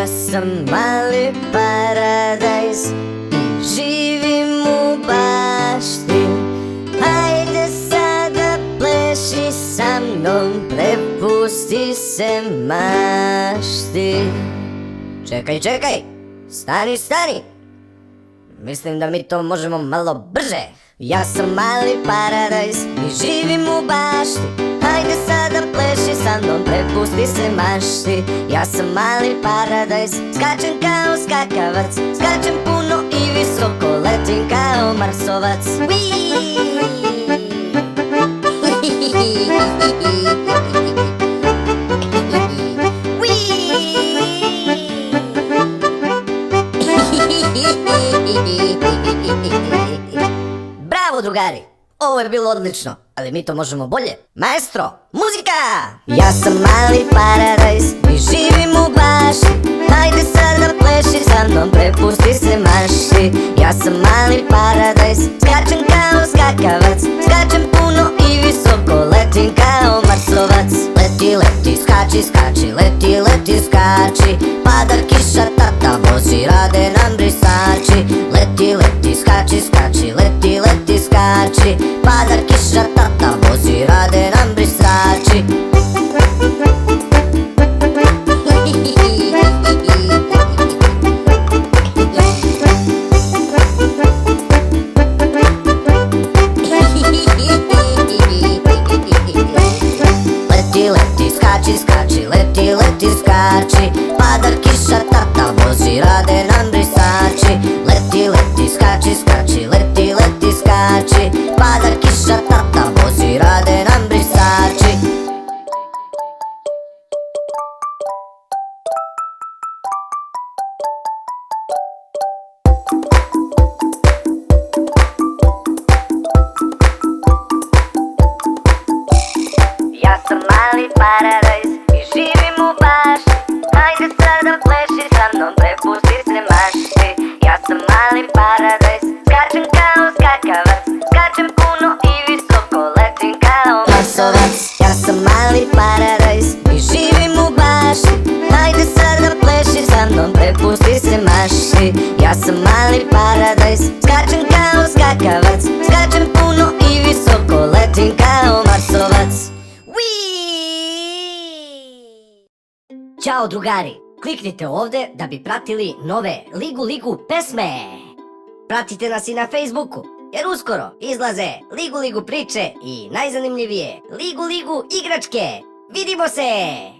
Ja sam mali paradajz i živim u bašti. Hajde sada pleši sa mnom, prepusti se mašti. Čekaj, stani. Mislim da mi to možemo malo brže. Ja sam mali paradajz i živim u bašti. Hajde sada pleši sa mnom, prepusti se mašti. Ja sam mali paradajz, skačem kao skakavac, skačem puno i visoko, letim kao Marsovac. Bravo drugari, ovo je bilo odlično, ali mi to možemo bolje. Maestro, muzika! Ja sam mali paradajz i živim u bašti. Hajde sada pleši sa mnom, prepusti se mašti. Ja sam mali paradajz, skačem kao skakavac, skačem puno i visoko, letim kao Marsovac. Leti, skači, leti, skači. Pada kiša, tata vozi, rade nam brisači. Leti, skači, leti, skači. Pada kiša, tata vozi, rade nam brisači. Leti, skači. Pada kiša, tata vozi, rade nam brisači. Leti, skači, leti, skači. Pada kiša, tata vozi, rade nam brisači. Ja sam mali paradajz i živim u bašti. Hajde sada pleši sa mnom, prepusti se mašti. Ja sam mali paradajz, skačem kao skakavac, skačem puno i visoko, letim kao Marsovac. Ja sam mali paradajz i živim u bašti. Hajde sada pleši sa mnom, prepusti se mašti. Ja sam mali paradajz, skačem kao skakavac, skačem puno i visoko, letim kao Marsovac. Ćao drugari, kliknite ovde da bi pratili nove Ligu pesme. Pratite nas i na Facebooku, jer uskoro izlaze Ligu priče i najzanimljivije Ligu igračke. Vidimo se!